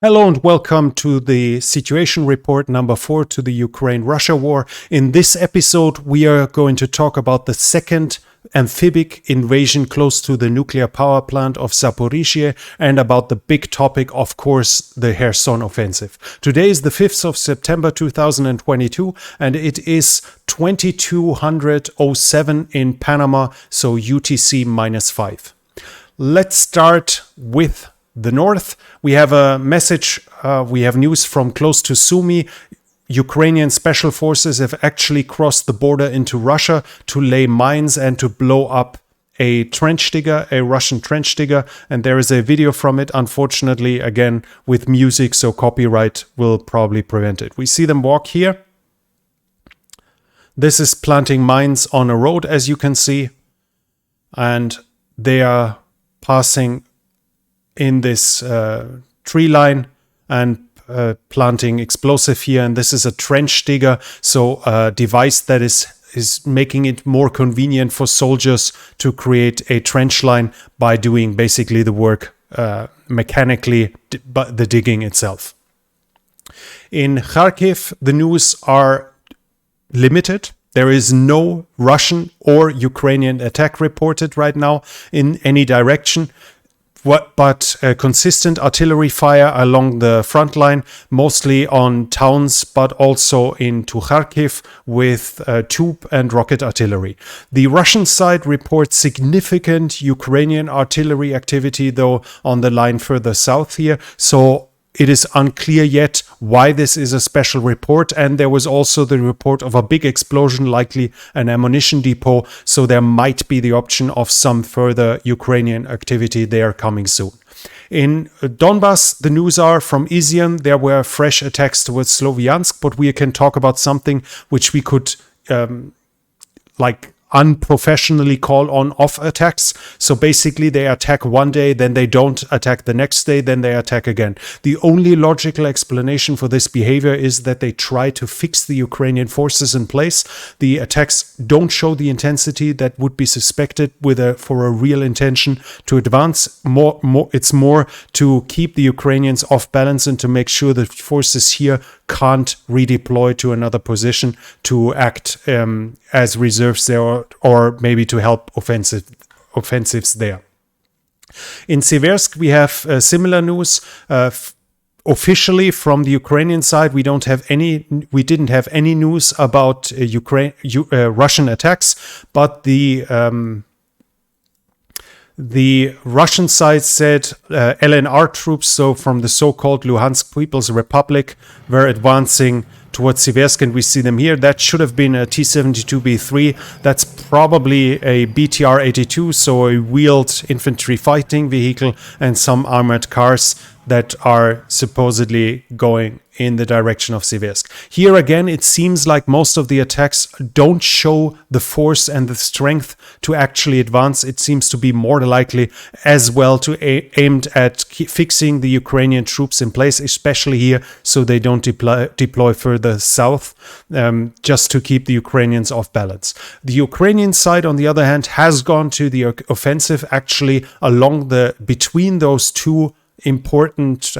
Hello and welcome to the situation report number 4 to the Ukraine-Russia war. In this episode, we are going to talk about the second amphibic invasion close to the nuclear power plant of Zaporizhzhia and about the big topic, of course, the Kherson-Offensive. Today is the 5th of September 2022 and it is 2207 in Panama, so UTC -5. Let's start with the north. We have a message, we have news from close to Sumy. Ukrainian special forces have actually crossed the border into Russia to lay mines and to blow up a trench digger, a Russian trench digger. And there is a video from it, unfortunately, again, with music, so copyright will probably prevent it. We see them walk here. This is planting mines on a road, as you can see. And they are passing in this tree line and planting explosive here. And this is a trench digger, so a device that is making it more convenient for soldiers to create a trench line by doing basically the work mechanically, but the digging itself. In Kharkiv, the news are limited. There is no Russian or Ukrainian attack reported right now in any direction. But consistent artillery fire along the front line, mostly on towns, but also into Kharkiv with tube and rocket artillery. The Russian side reports significant Ukrainian artillery activity, though, on the line further south here. So it is unclear yet why this is a special report. And there was also the report of a big explosion, likely an ammunition depot. So there might be the option of some further Ukrainian activity there coming soon. In Donbass, the news are from Izium. There were fresh attacks towards Sloviansk, but we can talk about something which we could unprofessionally call on-off attacks. So basically they attack one day, then they don't attack the next day, then they attack again. The only logical explanation for this behavior is that they try to fix the Ukrainian forces in place. The attacks don't show the intensity that would be suspected for a real intention to advance. It's more to keep the Ukrainians off balance and to make sure the forces here can't redeploy to another position to act as reserves there or maybe to help offensives there. In Siversk, we have similar news. Officially, from the Ukrainian side, we didn't have any news about Russian attacks, but the Russian side said LNR troops, so from the so-called Luhansk People's Republic, were advancing towards Siversk, and we see them here. That should have been a T-72B3. That's probably a BTR-82, so a wheeled infantry fighting vehicle, and some armored cars that are supposedly going in the direction of Siversk. Here again, it seems like most of the attacks don't show the force and the strength to actually advance. It seems to be more likely as well to aimed at fixing the Ukrainian troops in place, especially here, so they don't deploy further south, just to keep the Ukrainians off balance. The Ukrainian side, on the other hand, has gone to the offensive actually between those two important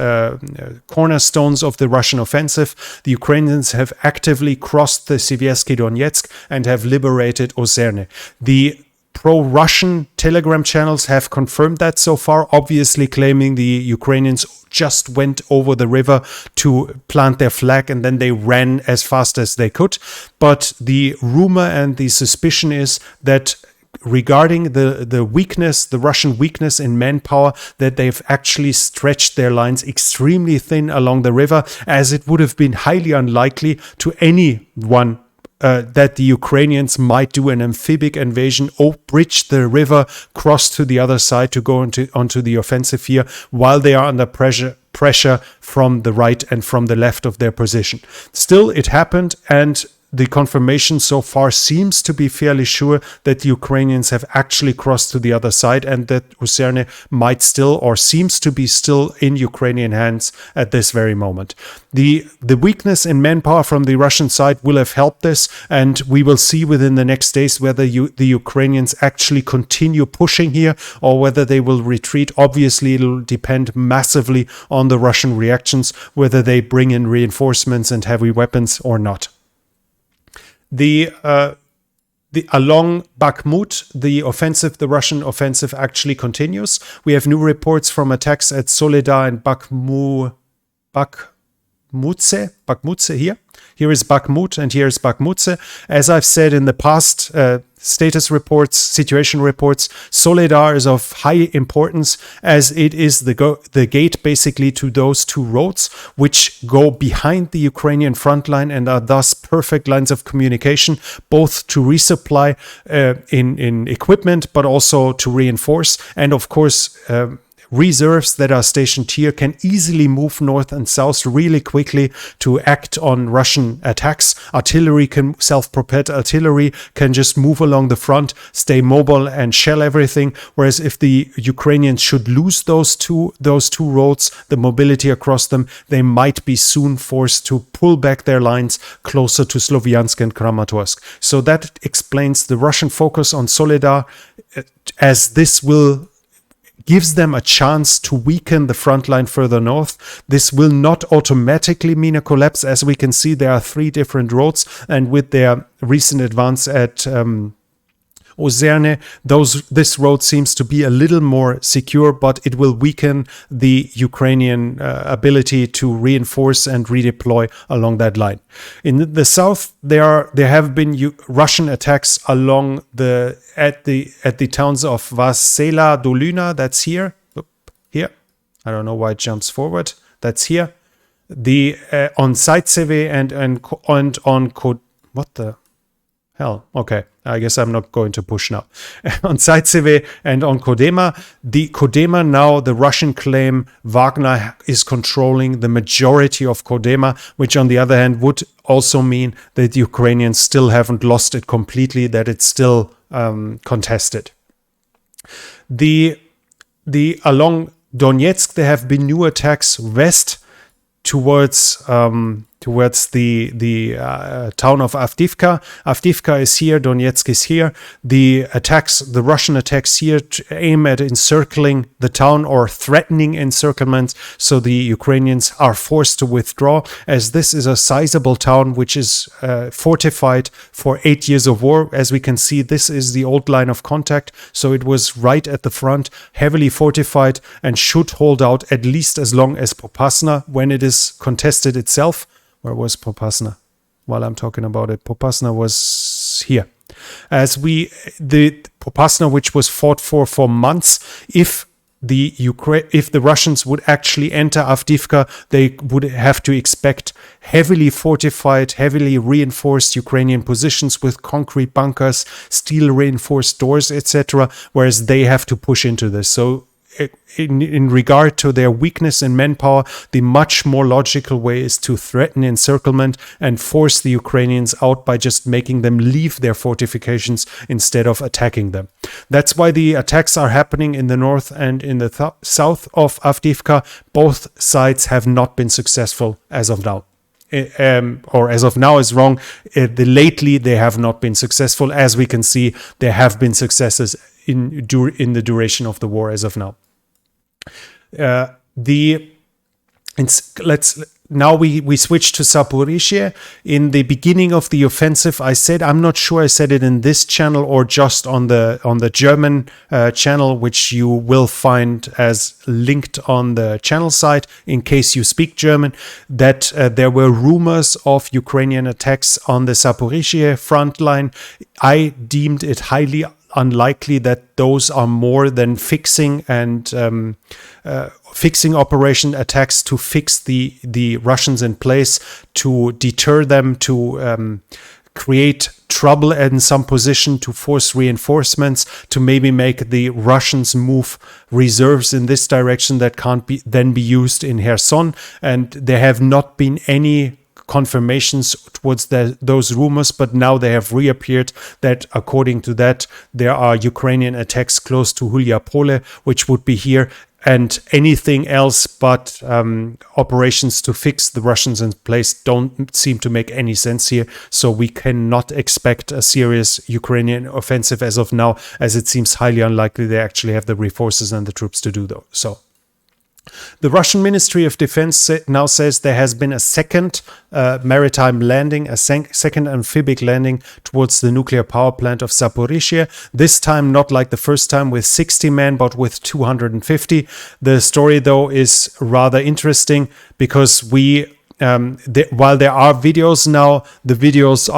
cornerstones of the Russian offensive. The Ukrainians have actively crossed the Siversky Donetsk and have liberated Ozerne. The pro-Russian Telegram channels have confirmed that so far, obviously claiming the Ukrainians just went over the river to plant their flag and then they ran as fast as they could. But the rumor and the suspicion is that regarding the weakness, the Russian weakness in manpower, that they've actually stretched their lines extremely thin along the river, as it would have been highly unlikely to anyone that the Ukrainians might do an amphibic invasion or bridge the river, cross to the other side to go onto the offensive here while they are under pressure from the right and from the left of their position. Still, it happened, and the confirmation so far seems to be fairly sure that the Ukrainians have actually crossed to the other side, and that Uzerne might still, or seems to be still, in Ukrainian hands at this very moment. The weakness in manpower from the Russian side will have helped this, and we will see within the next days whether the Ukrainians actually continue pushing here or whether they will retreat. Obviously, it will depend massively on the Russian reactions, whether they bring in reinforcements and heavy weapons or not. Along Bakhmut, the Russian offensive actually continues. We have new reports from attacks at Soledar and Bakhmutse here. Here is Bakhmut and here is Bakhmutse. As I've said in the past, status reports, situation reports, Soledar is of high importance as it is the gate basically to those two roads which go behind the Ukrainian front line and are thus perfect lines of communication, both to resupply in equipment but also to reinforce. And of course, reserves that are stationed here can easily move north and south really quickly to act on Russian attacks. Self-propelled artillery can just move along the front, stay mobile and shell everything. Whereas if the Ukrainians should lose those two roads, the mobility across them, they might be soon forced to pull back their lines closer to Sloviansk and Kramatorsk. So that explains the Russian focus on Soledar, as this gives them a chance to weaken the front line further north. This will not automatically mean a collapse. As we can see, there are 3 different roads, and with their recent advance at Uzerne, this road seems to be a little more secure, but it will weaken the Ukrainian ability to reinforce and redeploy along that line. In the south, there have been Russian attacks along at the towns of Vasela Dolina. That's here. I don't know why it jumps forward. That's here. On Zaporizhzhia and on what the hell? Okay. I guess I'm not going to push now. On Zaporizhzhia and on Kodema, now the Russian claim Wagner is controlling the majority of Kodema, which on the other hand would also mean that the Ukrainians still haven't lost it completely, that it's still contested. Along Donetsk, there have been new attacks west towards the town of Avdiivka. Avdiivka is here, Donetsk is here. The Russian attacks here aim at encircling the town or threatening encirclement, so the Ukrainians are forced to withdraw, as this is a sizable town which is fortified for 8 years of war. As we can see, this is the old line of contact, so it was right at the front, heavily fortified, and should hold out at least as long as Popasna when it is contested itself. Where was Popasna? While I'm talking about it, Popasna was here. The Popasna, which was fought for months, if the Russians would actually enter Avdiivka, they would have to expect heavily fortified, heavily reinforced Ukrainian positions with concrete bunkers, steel reinforced doors, etc., whereas they have to push into this. So in regard to their weakness in manpower, the much more logical way is to threaten encirclement and force the Ukrainians out by just making them leave their fortifications instead of attacking them. That's why the attacks are happening in the north and in the south of Avdiivka. Both sides have not been successful as of now. Or as of now is wrong. Lately, they have not been successful. As we can see, there have been successes in the duration of the war as of now. Now we switch to Zaporizhzhia. In the beginning of the offensive, I'm not sure I said it in this channel or just on the German channel, which you will find as linked on the channel site in case you speak German, that there were rumors of Ukrainian attacks on the Zaporizhzhia front line. I deemed it highly unlikely that those are more than fixing operation attacks to fix the Russians in place, to deter them, to create trouble in some position, to force reinforcements, to maybe make the Russians move reserves in this direction that can't be used in Kherson. And there have not been any confirmations towards those rumors, but now they have reappeared that according to that, there are Ukrainian attacks close to Hulia-Pole, which would be here, and anything else but operations to fix the Russians in place don't seem to make any sense here. So we cannot expect a serious Ukrainian offensive as of now, as it seems highly unlikely they actually have the resources and the troops to do so. The Russian Ministry of Defense now says there has been a second maritime landing, a second amphibic landing towards the nuclear power plant of Zaporizhzhia. This time not like the first time with 60 men, but with 250. The story, though, is rather interesting because while there are videos now, the videos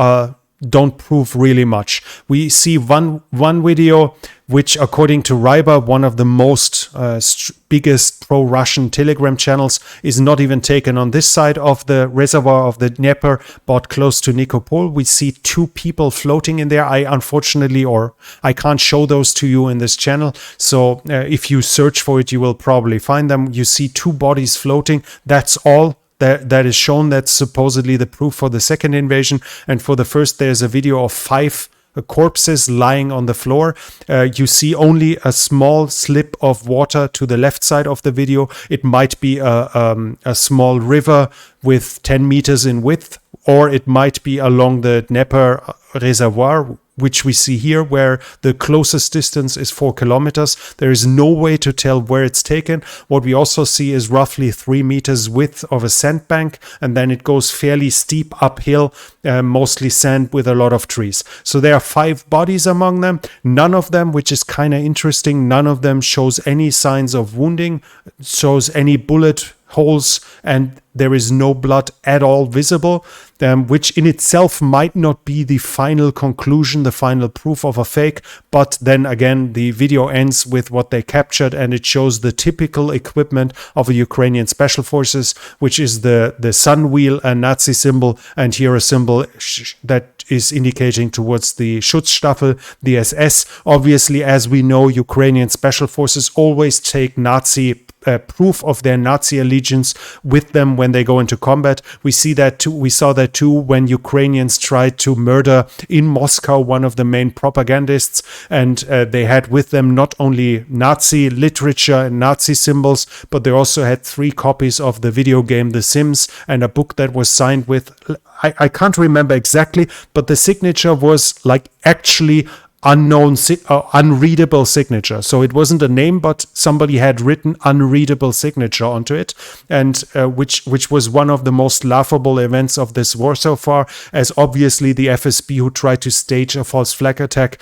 don't prove really much. We see one video which, according to Ryber, one of the most biggest pro-Russian Telegram channels, is not even taken on this side of the reservoir of the Dnieper, but close to Nikopol. We see two people floating in there. I can't show those to you in this channel. So if you search for it, you will probably find them. You see two bodies floating. That's all that is shown. That's supposedly the proof for the second invasion. And for the first, there's a video of 5 corpses lying on the floor. You see only a small slip of water to the left side of the video. It might be a small river with 10 meters in width, or it might be along the Dnieper reservoir, which we see here, where the closest distance is 4 kilometers. There is no way to tell where it's taken. What we also see is roughly 3 meters width of a sandbank, and then it goes fairly steep uphill, mostly sand with a lot of trees. So there are 5 bodies among them. None of them, which is kind of interesting, none of them shows any signs of wounding, shows any bullet holes, and there is no blood at all visible, which in itself might not be the final conclusion, the final proof of a fake. But then again, the video ends with what they captured, and it shows the typical equipment of a Ukrainian special forces, which is the sun wheel, a Nazi symbol, and here a symbol that is indicating towards the Schutzstaffel, the SS. Obviously, as we know, Ukrainian special forces always take Nazi proof of their Nazi allegiance with them when they go into combat. We saw that too when Ukrainians tried to murder in Moscow one of the main propagandists, and they had with them not only Nazi literature and Nazi symbols, but they also had 3 copies of the video game The Sims and a book that was signed with, I can't remember exactly, but the signature was like actually unreadable signature. So it wasn't a name, but somebody had written unreadable signature onto it, and which was one of the most laughable events of this war so far, as obviously the FSB, who tried to stage a false flag attack,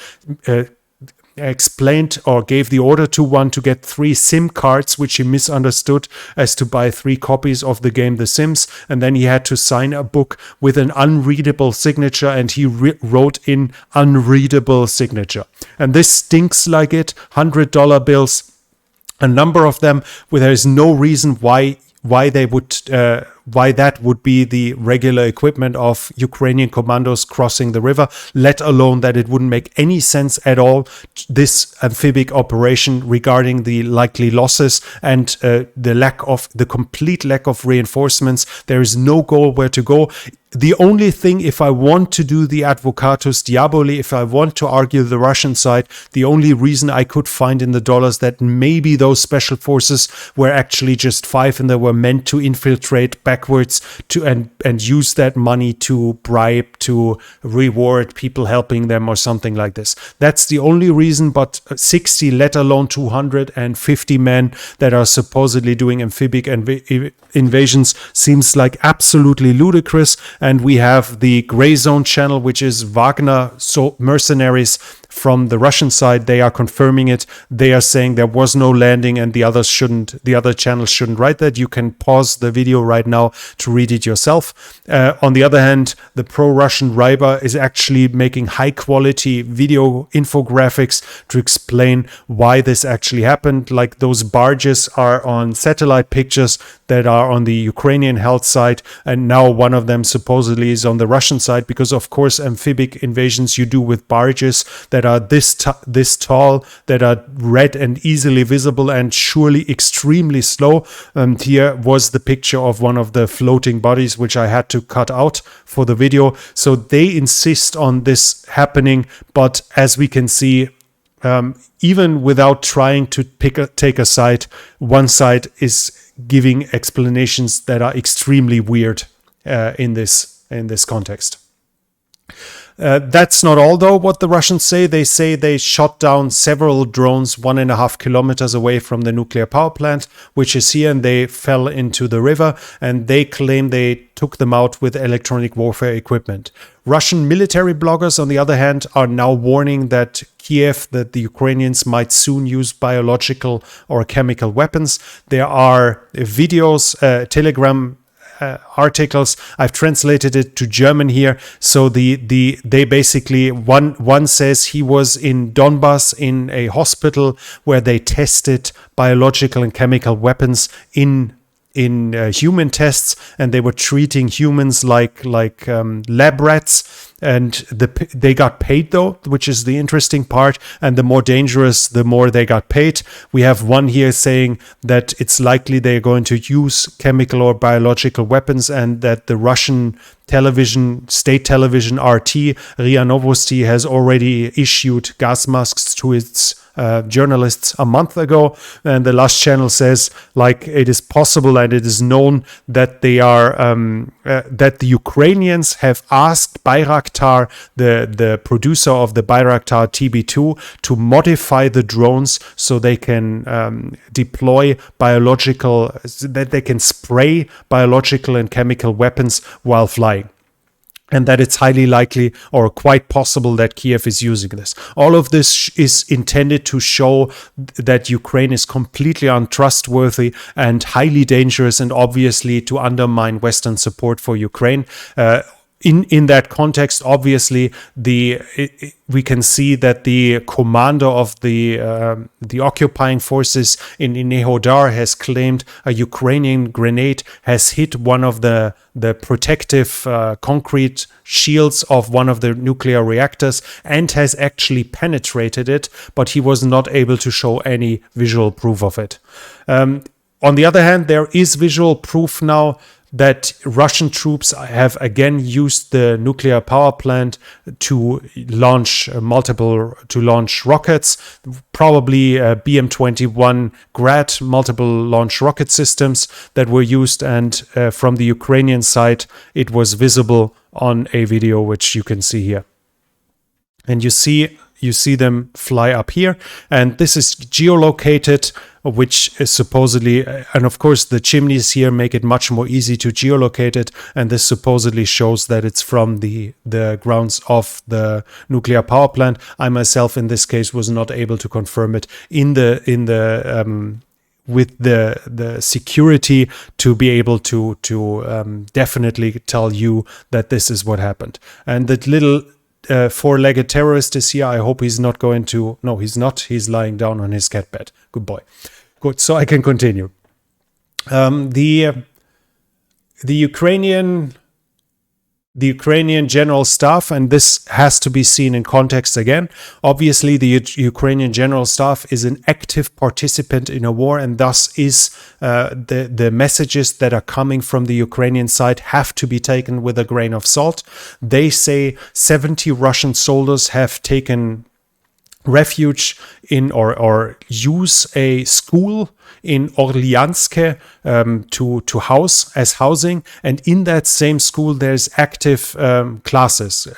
explained or gave the order to one to get 3 SIM cards, which he misunderstood as to buy 3 copies of the game The Sims, and then he had to sign a book with an unreadable signature, and he wrote in unreadable signature. And this stinks like it. $100 bills, a number of them, where there is no reason why that would be the regular equipment of Ukrainian commandos crossing the river, let alone that it wouldn't make any sense at all, this amphibic operation, regarding the likely losses and the complete lack of reinforcements. There is no goal where to go. The only thing, if I want to do the advocatus diaboli, if I want to argue the Russian side, the only reason I could find in the dollars that maybe those special forces were actually just 5 and they were meant to infiltrate backwards and use that money to bribe, to reward people helping them or something like this. That's the only reason, but 60, let alone 250 men that are supposedly doing amphibic invasions seems like absolutely ludicrous. And we have the Gray Zone channel, which is Wagner mercenaries from the Russian side. They are confirming it. They are saying there was no landing, and the other channels shouldn't write that. You can pause the video right now to read it yourself. On the other hand, the pro-Russian Ryber is actually making high-quality video infographics to explain why this actually happened. Like, those barges are on satellite pictures. that are on the Ukrainian held side, and now one of them supposedly is on the Russian side, because of course amphibic invasions you do with barges that are this tall, that are red and easily visible and surely extremely slow. And here was the picture of one of the floating bodies, which I had to cut out for the video. So they insist on this happening, but as we can see, even without trying to take a side, one side is giving explanations that are extremely weird in this context. That's not all, though, what the Russians say. They say they shot down several drones 1.5 kilometers away from the nuclear power plant, which is here, and they fell into the river, and they claim they took them out with electronic warfare equipment. Russian military bloggers, on the other hand, are now warning that that the Ukrainians might soon use biological or chemical weapons. There are videos, Telegram articles. I've translated it to German here. So they basically, one says he was in Donbass in a hospital where they tested biological and chemical weapons in human tests, and they were treating humans like lab rats, and they got paid, though, which is the interesting part. And the more dangerous, the more they got paid. We have one here saying that it's likely they're going to use chemical or biological weapons, and that the Russian television, state television RT, RIA Novosti, has already issued gas masks to its journalists a month ago, and the last channel says, like, it is possible and it is known that they are that the Ukrainians have asked Bayraktar, the producer of the Bayraktar TB2, to modify the drones so they can deploy biological, that they can spray biological and chemical weapons while flying. And that it's highly likely or quite possible that Kiev is using this. All of this is intended to show that Ukraine is completely untrustworthy and highly dangerous, and obviously to undermine Western support for Ukraine. In that context, obviously, we can see that the commander of the occupying forces in Nehodar has claimed a Ukrainian grenade has hit one of the protective concrete shields of one of the nuclear reactors and has actually penetrated it, but he was not able to show any visual proof of it. On the other hand, there is visual proof now that Russian troops have again used the nuclear power plant to launch rockets, probably BM-21 Grad multiple launch rocket systems that were used, and from the Ukrainian side it was visible on a video which you can see here. And you see them fly up here, and this is geolocated, which is supposedly, and of course the chimneys here make it much more easy to geolocate it, and this supposedly shows that it's from the grounds of the nuclear power plant. I myself in this case was not able to confirm it with the security to be able to definitely tell you that this is what happened. And that little four-legged terrorist is here. I hope he's not going to... No, he's not. He's lying down on his cat bed. Good boy. Good. So I can continue. The Ukrainian general staff, and this has to be seen in context again. Obviously, the Ukrainian general staff is an active participant in a war, and thus is the messages that are coming from the Ukrainian side have to be taken with a grain of salt. They say 70 Russian soldiers have taken refuge in or use a school in Orlianske to house as housing, and in that same school there's active classes.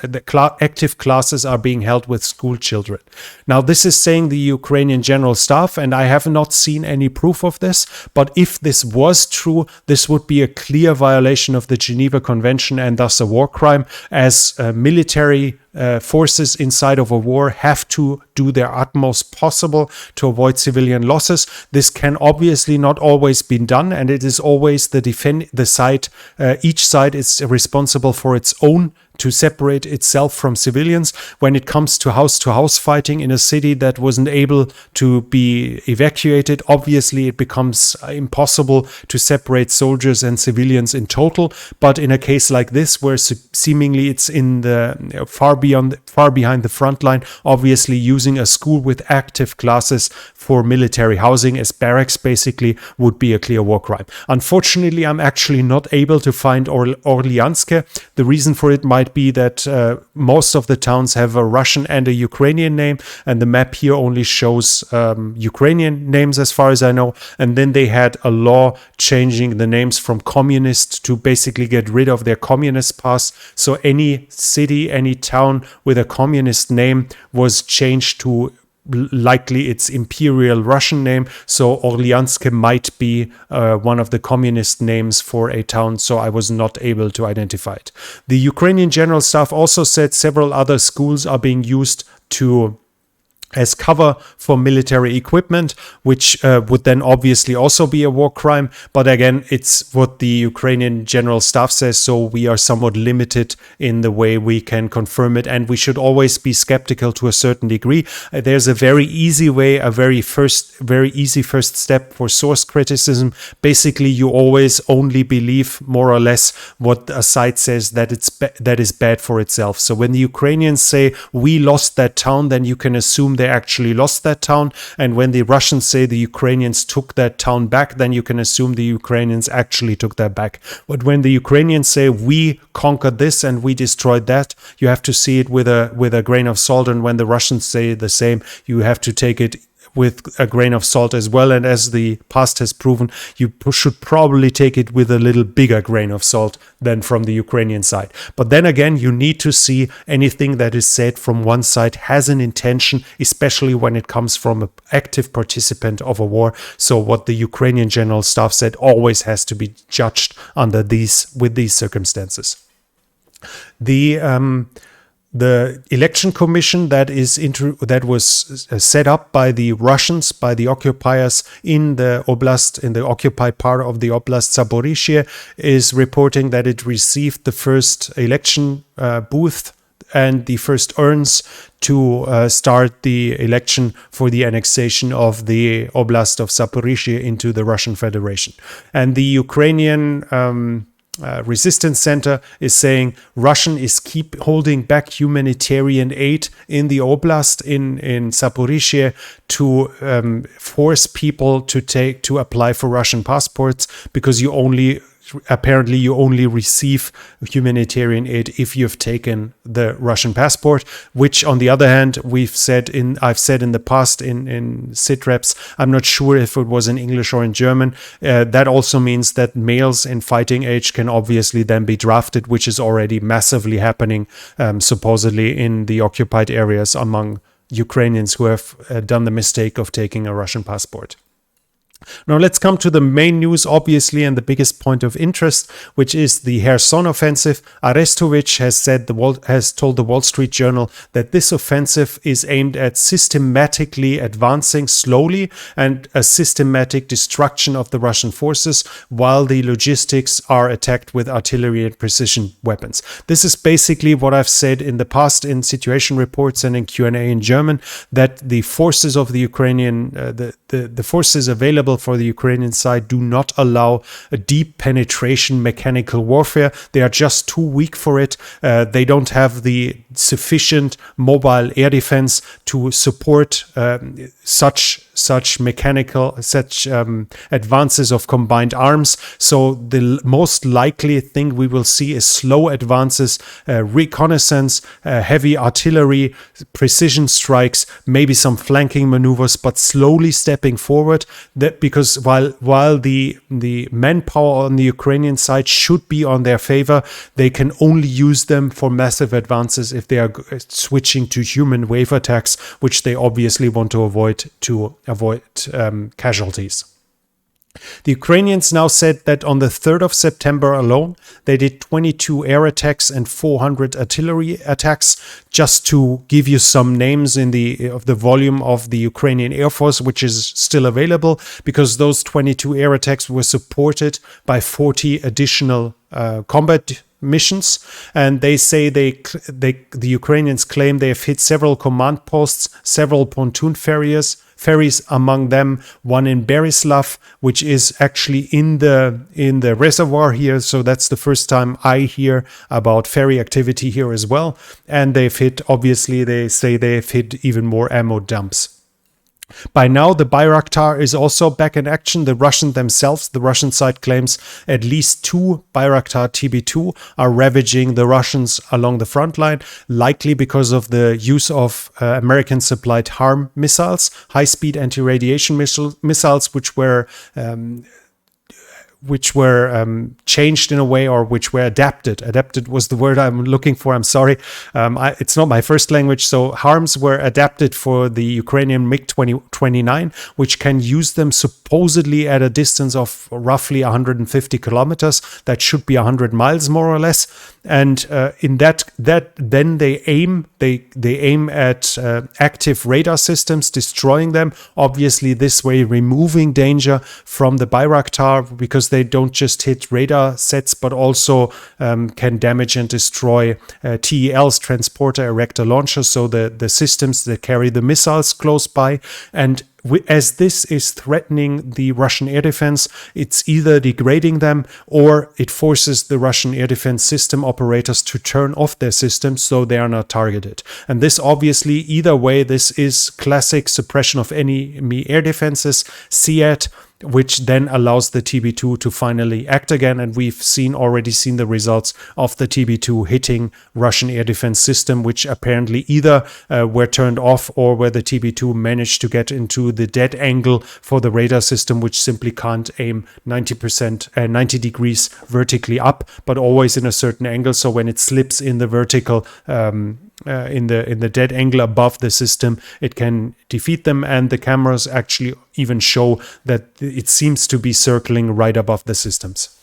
Active classes are being held with school children. Now this is saying the Ukrainian general staff, and I have not seen any proof of this, but if this was true, this would be a clear violation of the Geneva Convention and thus a war crime, as military forces inside of a war have to do their utmost possible to avoid civilian losses. This can obviously not always be done, and it is always each side is responsible for its own separate itself from civilians. When it comes to house fighting in a city that wasn't able to be evacuated, obviously it becomes impossible to separate soldiers and civilians in total. But in a case like this, where seemingly it's in the far behind the front line, obviously using a school with active classes for military housing as barracks basically would be a clear war crime. Unfortunately, I'm actually not able to find Orlianske. The reason for it might be that most of the towns have a Russian and a Ukrainian name, and the map here only shows Ukrainian names as far as I know. And then they had a law changing the names from communist to basically get rid of their communist pass. So any city, any town with a communist name was changed to likely its imperial Russian name. So Orlianske might be one of the communist names for a town, so I was not able to identify it. The Ukrainian General Staff also said several other schools are being used as cover for military equipment, which would then obviously also be a war crime. But again, it's what the Ukrainian General Staff says, so we are somewhat limited in the way we can confirm it, and we should always be skeptical to a certain degree. There's a very easy way, a very easy first step for source criticism. Basically, you always only believe more or less what a site says that is bad for itself. So when the Ukrainians say we lost that town, then you can assume they actually lost that town. And when the Russians say the Ukrainians took that town back, then you can assume the Ukrainians actually took that back. But when the Ukrainians say we conquered this and we destroyed that, you have to see it with a grain of salt. And when the Russians say the same, you have to take it with a grain of salt as well. And as the past has proven, you should probably take it with a little bigger grain of salt than from the Ukrainian side. But then again, you need to see anything that is said from one side has an intention, especially when it comes from an active participant of a war. So what the Ukrainian General Staff said always has to be judged with these circumstances. The election commission that was set up by the Russians, by the occupiers in the oblast, in the occupied part of the oblast Zaporizhzhia, is reporting that it received the first election booth and the first urns to start the election for the annexation of the oblast of Zaporizhzhia into the Russian Federation. And the Ukrainian Resistance Center is saying Russian is keep holding back humanitarian aid in the oblast in Zaporizhzhia to force people to apply for Russian passports, because you only receive humanitarian aid if you've taken the Russian passport, which on the other hand, I've said in the past in SITREPs, I'm not sure if it was in English or in German, that also means that males in fighting age can obviously then be drafted, which is already massively happening, supposedly in the occupied areas among Ukrainians who have done the mistake of taking a Russian passport. Now let's come to the main news, obviously, and the biggest point of interest, which is the Kherson-Offensive. Arestovich has told the Wall Street Journal that this offensive is aimed at systematically advancing slowly and a systematic destruction of the Russian forces, while the logistics are attacked with artillery and precision weapons. This is basically what I've said in the past in situation reports and in Q&A in German, that the forces of the Ukrainian, the forces available for the Ukrainian side do not allow a deep penetration mechanical warfare. They are just too weak for it. They don't have the sufficient mobile air defense to support such advances of combined arms. So the most likely thing we will see is slow advances, reconnaissance, heavy artillery, precision strikes, maybe some flanking maneuvers, but slowly stepping forward. Because while the manpower on the Ukrainian side should be on their favor, they can only use them for massive advances if they are switching to human wave attacks, which they obviously want to avoid casualties. The Ukrainians now said that on the 3rd of September alone, they did 22 air attacks and 400 artillery attacks. Just to give you some names of the volume of the Ukrainian Air Force, which is still available, because those 22 air attacks were supported by 40 additional combat missions, and they say the Ukrainians claim they have hit several command posts, several pontoon ferries, among them one in Berislav, which is actually in the reservoir here. So that's the first time I hear about ferry activity here as well. And they've hit, obviously, they say they've hit even more ammo dumps. By now, the Bayraktar is also back in action. The Russian side claims at least 2 Bayraktar TB2 are ravaging the Russians along the front line, likely because of the use of American-supplied HARM missiles, high-speed anti-radiation missiles, which were changed in a way, or which were adapted. Adapted was the word I'm looking for. I'm sorry. It's not my first language. So HARMs were adapted for the Ukrainian MiG-29, which can use them supposedly at a distance of roughly 150 kilometers. That should be 100 miles more or less. And in that then they aim at active radar systems, destroying them. Obviously, this way removing danger from the Bayraktar, because they don't just hit radar sets, but also can damage and destroy TELs, transporter erector launchers, so the systems that carry the missiles close by. And as this is threatening the Russian air defense, it's either degrading them or it forces the Russian air defense system operators to turn off their systems so they are not targeted. And this obviously, either way, this is classic suppression of enemy air defenses, SEAT, which then allows the TB2 to finally act again. And we've already seen the results of the TB2 hitting Russian air defense system, which apparently either were turned off or where the TB2 managed to get into the dead angle for the radar system, which simply can't aim 90 degrees vertically up, but always in a certain angle. So when it slips in the vertical in the dead angle above the system, it can defeat them, and the cameras actually even show that it seems to be circling right above the systems.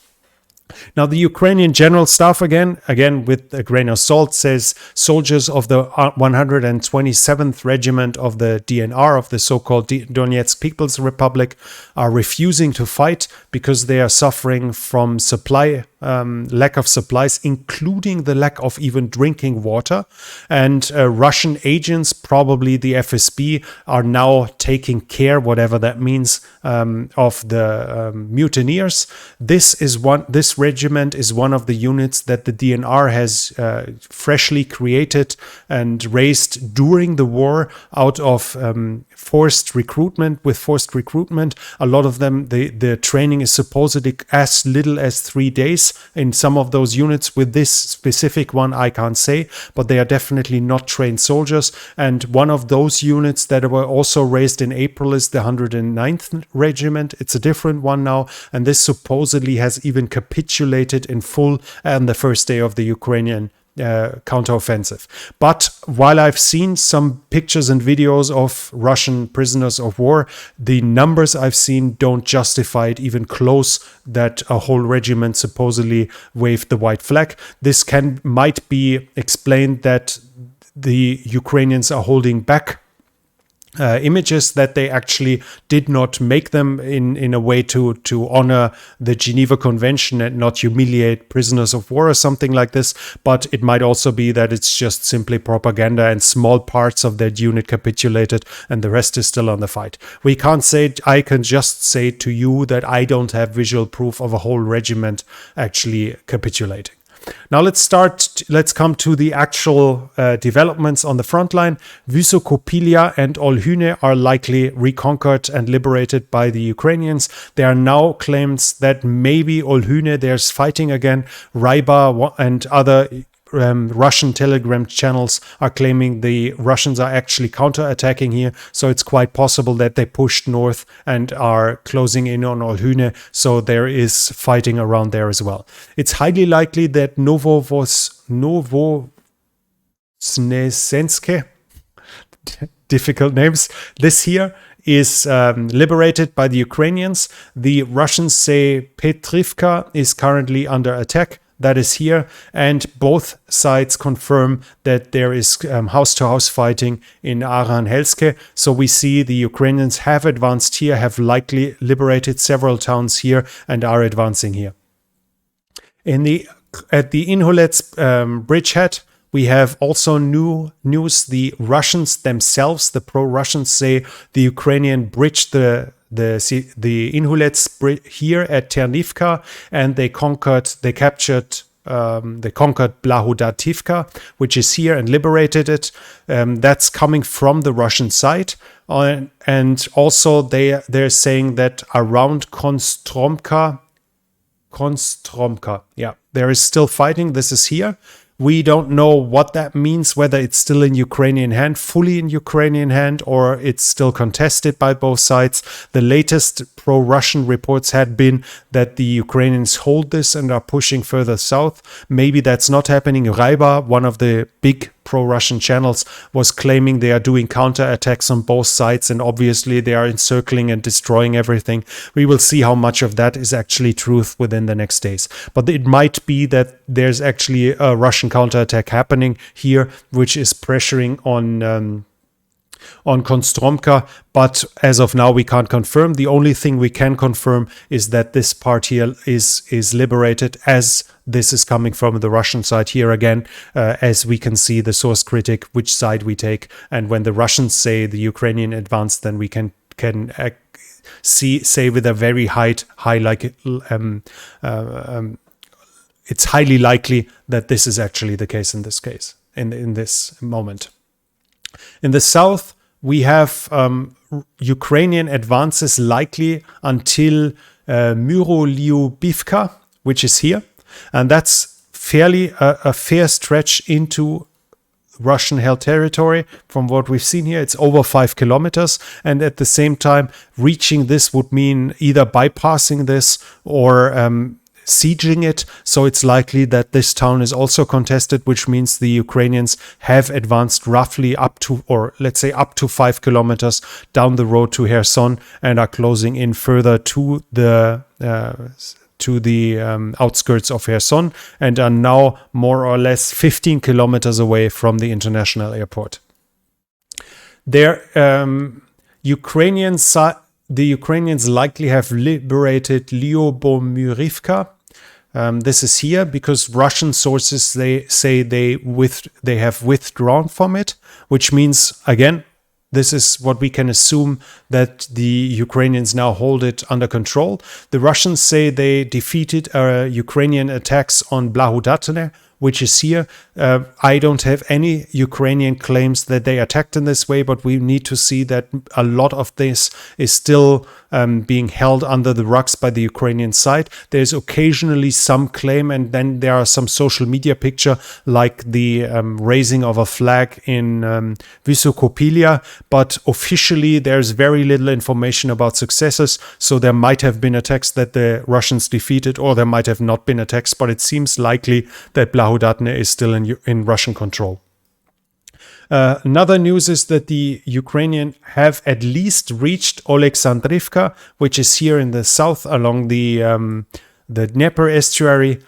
Now, the Ukrainian General Staff, again with a grain of salt, says soldiers of the 127th Regiment of the DNR, of the so-called Donetsk People's Republic, are refusing to fight because they are suffering from lack of supplies, including the lack of even drinking water. And Russian agents, probably the FSB, are now taking care, whatever that means, of the mutineers. This regiment is one of the units that the DNR has freshly created and raised during the war out of forced recruitment. A lot of them, the training is supposedly as little as 3 days in some of those units. With this specific one, I can't say, but they are definitely not trained soldiers. And one of those units that were also raised in April is the 109th Regiment. It's a different one now, and this supposedly has even capitulated in full on the first day of the Ukrainian counteroffensive. But while I've seen some pictures and videos of Russian prisoners of war, the numbers I've seen don't justify it even close that a whole regiment supposedly waved the white flag. This might be explained that the Ukrainians are holding back images, that they actually did not make them in a way to honor the Geneva Convention and not humiliate prisoners of war or something like this. But it might also be that it's just simply propaganda and small parts of that unit capitulated and the rest is still on the fight. I can just say to you that I don't have visual proof of a whole regiment actually capitulating. Now let's come to the actual developments on the front line. Vysokopilia and Olhyne are likely reconquered and liberated by the Ukrainians. There are now claims that maybe Olhyne, there's fighting again. Ryba and other Russian Telegram channels are claiming the Russians are actually counterattacking here, so it's quite possible that they pushed north and are closing in on Olhyne, so there is fighting around there as well. It's highly likely that Novosnesenske, difficult names, this here is liberated by the Ukrainians. The Russians say Petrivka is currently under attack. That is here, and both sides confirm that there is house-to-house fighting in Aranhelske. So we see the Ukrainians have advanced here, have likely liberated several towns here, and are advancing here. In the Inhulets bridgehead, we have also new news. The Russians themselves, the pro-Russians, say the Ukrainian bridged the Inhulets here at Ternivka, and they captured Avdiivka, which is here, and liberated it. That's coming from the Russian side. And also they're saying that around Kostromka, yeah, there is still fighting. This is here. We don't know what that means, whether it's still in Ukrainian hand, fully in Ukrainian hand, or it's still contested by both sides. The latest pro-Russian reports had been that the Ukrainians hold this and are pushing further south. Maybe that's not happening. Raiba, one of the big pro-Russian channels, was claiming they are doing counterattacks on both sides, and obviously they are encircling and destroying everything. We will see how much of that is actually truth within the next days. But it might be that there's actually a Russian counterattack happening here, which is pressuring on Kostromka, but as of now we can't confirm. The only thing we can confirm is that this part here is liberated, as this is coming from the Russian side here again, as we can see the source critic, which side we take. And when the Russians say the Ukrainian advanced, then we can say with a very high it's highly likely that this is actually the case in this case, in this moment. In the south, we have Ukrainian advances likely until Myrolyubivka, which is here. And that's fairly a fair stretch into Russian-held territory. From what we've seen here, it's over 5 kilometers. And at the same time, reaching this would mean either bypassing this or sieging it. So it's likely that this town is also contested, which means the Ukrainians have advanced roughly up to, or let's say up to 5 kilometers down the road to Kherson, and are closing in further to the outskirts of Kherson, and are now more or less 15 kilometers away from the international airport. The Ukrainians likely have liberated Lyubomyrivka. This is here because Russian sources, they say they have withdrawn from it, which means, again, this is what we can assume, that the Ukrainians now hold it under control. The Russians say they defeated Ukrainian attacks on Blahudatne, which is here. I don't have any Ukrainian claims that they attacked in this way, but we need to see that a lot of this is still being held under the rugs by the Ukrainian side. There's occasionally some claim, and then there are some social media picture, like the raising of a flag in Vysokopilia, but officially there's very little information about successes, so there might have been attacks that the Russians defeated, or there might have not been attacks, but it seems likely that Blahudatne is still in Russian control. Another news is that the Ukrainian have at least reached Oleksandrivka, which is here in the south along the Dnieper estuary,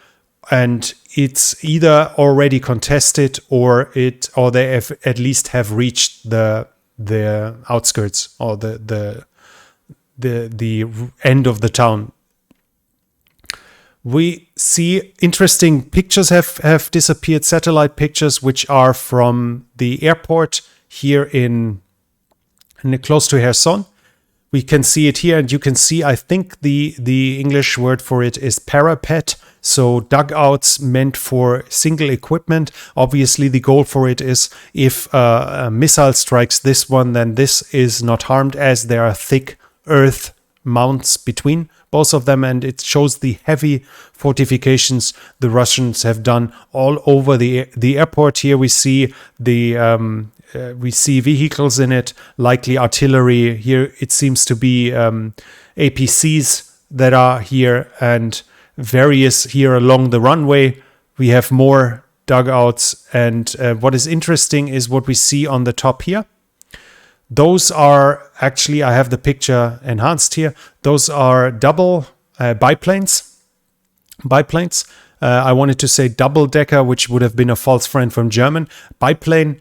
and it's either already contested or they have at least have reached the outskirts, or the end of the town. We see interesting pictures have disappeared, satellite pictures, which are from the airport here in close to Kherson. We can see it here, and you can see, I think the English word for it is parapet, so dugouts meant for single equipment. Obviously, the goal for it is if a missile strikes this one, then this is not harmed, as there are thick earth mounts between both of them, and it shows the heavy fortifications the Russians have done all over the airport. Here we see we see vehicles in it, likely artillery. Here it seems to be APCs that are here, and various here along the runway. We have more dugouts, and what is interesting is what we see on the top here. Those are actually, I have the picture enhanced here. Those are double biplanes. I wanted to say double-decker, which would have been a false friend from German. Biplanes,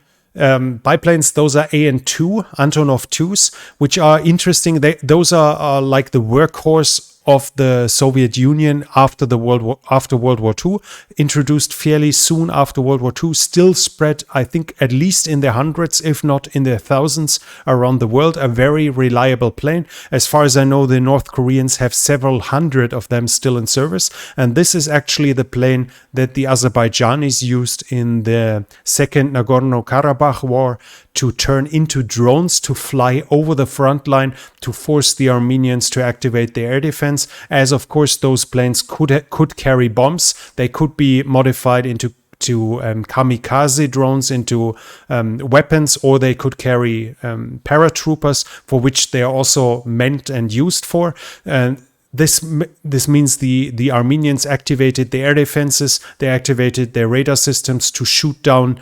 those are AN2, Antonov 2s, which are interesting. Those are like the workhorse of the Soviet Union after World War II, introduced fairly soon after World War II, still spread, I think, at least in the hundreds, if not in the thousands around the world. A very reliable plane. As far as I know, the North Koreans have several hundred of them still in service. And this is actually the plane that the Azerbaijanis used in the Second Nagorno-Karabakh War to turn into drones to fly over the front line to force the Armenians to activate the air defense. As of course those planes could carry bombs. They could be modified into kamikaze drones, into weapons, or they could carry paratroopers, for which they are also meant and used for. And this means the Armenians activated the air defenses, they activated their radar systems to shoot down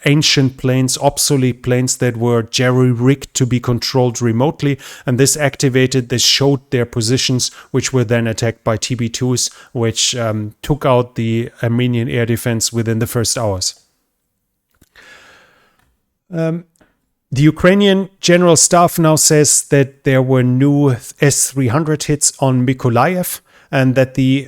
ancient planes, obsolete planes that were jerry-rigged to be controlled remotely, and this showed their positions, which were then attacked by TB2s, which took out the Armenian air defense within the first hours. The Ukrainian General Staff now says that there were new S-300 hits on Mykolaiv, and that the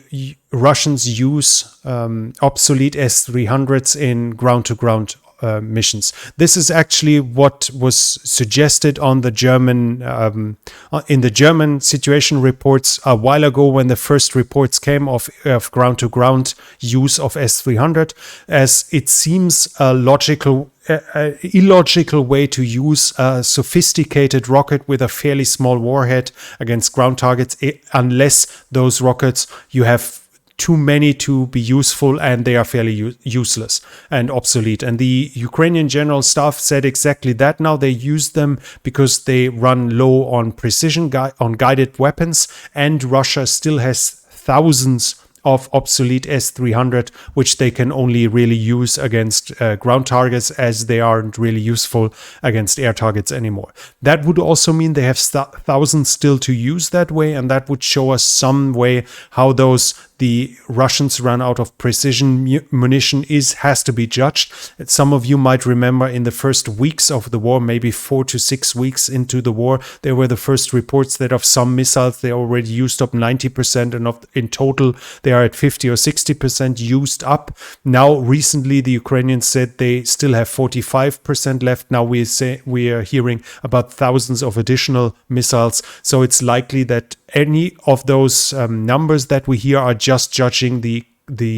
Russians use obsolete S-300s in ground-to-ground missions. This is actually what was suggested on the German in the German situation reports a while ago, when the first reports came of ground-to-ground use of S-300, as it seems a illogical way to use a sophisticated rocket with a fairly small warhead against ground targets, unless those rockets you have too many to be useful and they are fairly useless and obsolete. And the Ukrainian General Staff said exactly that. Now they use them because they run low on precision, on guided weapons, and Russia still has thousands of obsolete S-300, which they can only really use against ground targets, as they aren't really useful against air targets anymore. That would also mean they have thousands still to use that way, and that would show us some way how the Russians run out of precision munition has to be judged. Some of you might remember in the first weeks of the war, maybe 4 to 6 weeks into the war, there were the first reports that of some missiles they already used up 90%, and in total they are at 50 or 60% used up. Now recently the Ukrainians said they still have 45% left. Now we are hearing about thousands of additional missiles. So it's likely that any of those numbers that we hear are just judging the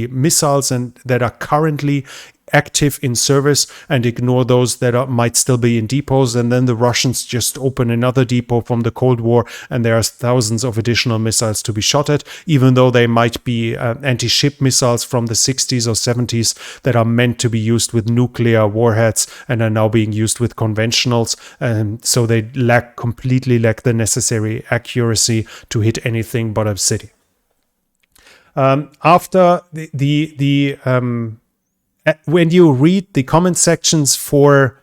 missiles and that are currently active in service, and ignore those that might still be in depots. And then the Russians just open another depot from the Cold War, and there are thousands of additional missiles to be shot at, even though they might be anti-ship missiles from the 60s or 70s that are meant to be used with nuclear warheads and are now being used with conventionals. So they completely lack the necessary accuracy to hit anything but a city. After when you read the comment sections for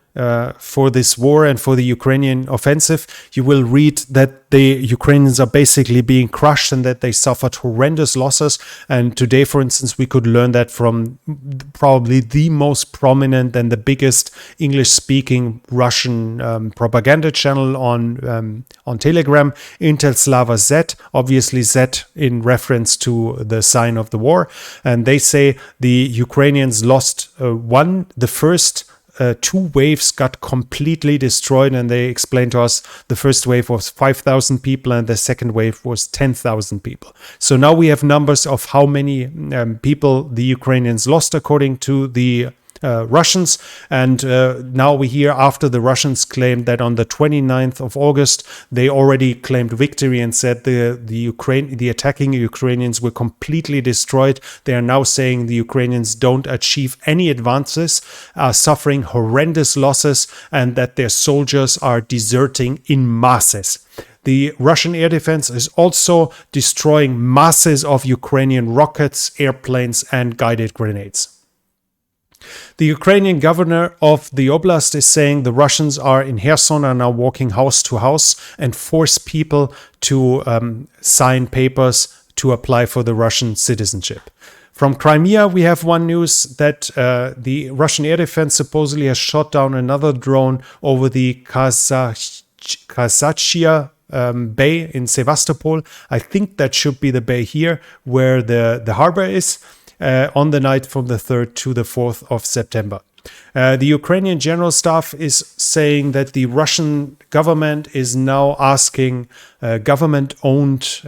this war and for the Ukrainian offensive, you will read that the Ukrainians are basically being crushed and that they suffered horrendous losses. And today, for instance, we could learn that from probably the most prominent and the biggest English-speaking Russian propaganda channel on Telegram, Intelslava Z, obviously Z in reference to the sign of the war. And they say the Ukrainians lost the first 2 waves got completely destroyed, and they explained to us the first wave was 5,000 people and the second wave was 10,000 people. So now we have numbers of how many people the Ukrainians lost according to the Russians, and now we hear, after the Russians claimed that on the 29th of August they already claimed victory and said the attacking Ukrainians were completely destroyed. They are now saying the Ukrainians don't achieve any advances, are suffering horrendous losses, and that their soldiers are deserting in masses. The Russian air defense is also destroying masses of Ukrainian rockets, airplanes, and guided grenades. The Ukrainian governor of the oblast is saying the Russians are in Kherson, are now walking house to house and force people to sign papers to apply for the Russian citizenship. From Crimea, we have one news that the Russian air defense supposedly has shot down another drone over the Zaporizhzhia bay in Sevastopol. I think that should be the bay here where the harbor is, on the night from the 3rd to the 4th of September. The Ukrainian General Staff is saying that the Russian government is now asking government-owned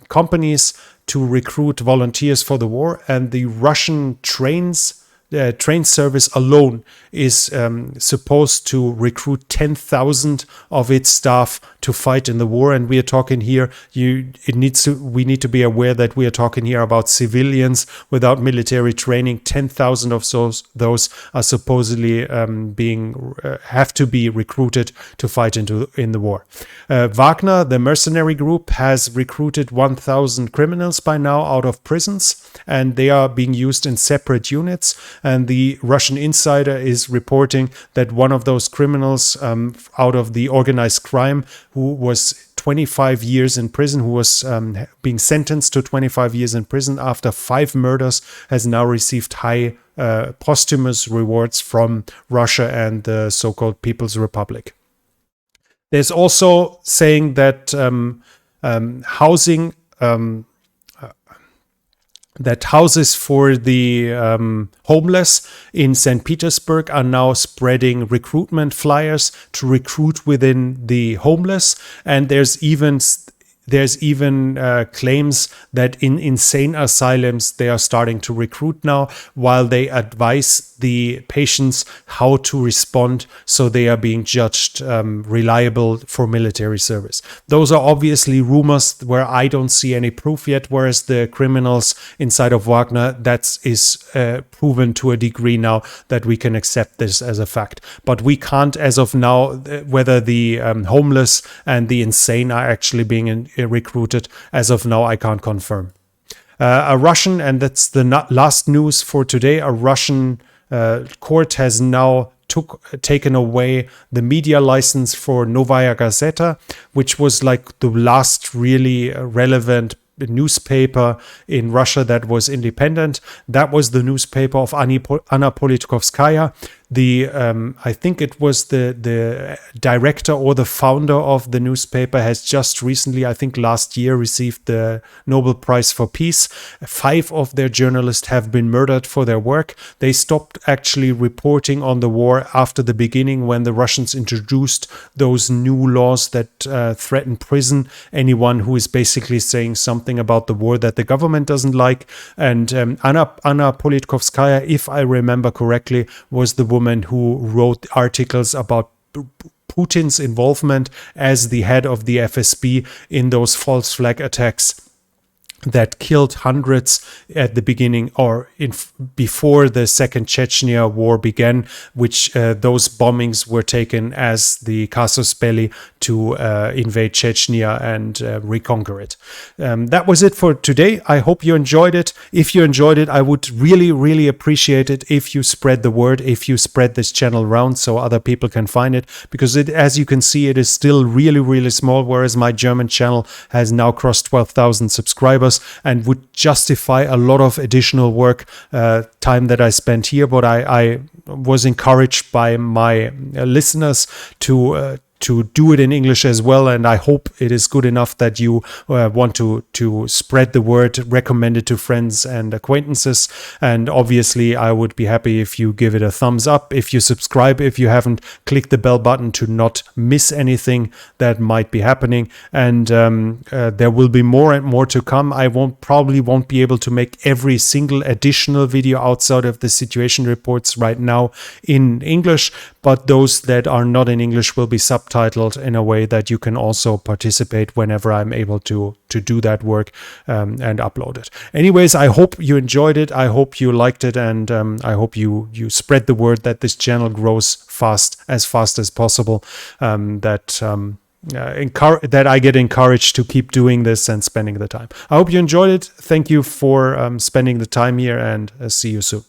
companies to recruit volunteers for the war, and the Russian train service alone is supposed to recruit 10,000 of its staff to fight in the war. And we are talking here, we need to be aware that we are talking here about civilians without military training. 10,000 of those are supposedly have to be recruited to fight in the war. Wagner, the mercenary group, has recruited 1,000 criminals by now out of prisons, and they are being used in separate units. And the Russian Insider is reporting that one of those criminals out of the organized crime, who was 25 years in prison, who was being sentenced to 25 years in prison after 5 murders, has now received high posthumous rewards from Russia and the so-called People's Republic. There's also saying that houses for the homeless in St. Petersburg are now spreading recruitment flyers to recruit within the homeless, and there's even claims that in insane asylums they are starting to recruit now, while they advise the patients how to respond so they are being judged reliable for military service. Those are obviously rumors where I don't see any proof yet, whereas the criminals inside of Wagner, that is proven to a degree now that we can accept this as a fact. But we can't, as of now, whether the homeless and the insane are actually being recruited. As of now, I can't confirm. A Russian, and that's the last news for today, a Russian court has now taken away the media license for Novaya Gazeta, which was like the last really relevant newspaper in Russia that was independent. That was the newspaper of Anna Politkovskaya. I think it was the director or the founder of the newspaper has just recently, I think last year, received the Nobel Prize for Peace. 5 of their journalists have been murdered for their work. They stopped actually reporting on the war after the beginning, when the Russians introduced those new laws that threaten prison anyone who is basically saying something about the war that the government doesn't like. And Anna Politkovskaya, if I remember correctly, was the woman who wrote articles about Putin's involvement as the head of the FSB in those false flag attacks that killed hundreds at the beginning or before the Second Chechnya War began, which those bombings were taken as the casus belli to invade Chechnya and reconquer it. That was it for today. I hope you enjoyed it. If you enjoyed it, I would really, really appreciate it if you spread the word, if you spread this channel around so other people can find it, because as you can see, it is still really, really small, whereas my German channel has now crossed 12,000 subscribers and would justify a lot of additional work time that I spent here. But I was encouraged by my listeners to do it in English as well, and I hope it is good enough that you want to spread the word, recommend it to friends and acquaintances. And obviously I would be happy if you give it a thumbs up, if you subscribe, if you haven't, click the bell button to not miss anything that might be happening. And there will be more and more to come. I probably won't be able to make every single additional video outside of the situation reports right now in English, but those that are not in English will be subtitled in a way that you can also participate whenever I'm able to do that work and upload it. Anyways, I hope you enjoyed it. I hope you liked it, and I hope you spread the word that this channel grows fast as possible. That I get encouraged to keep doing this and spending the time. I hope you enjoyed it. Thank you for spending the time here, and see you soon.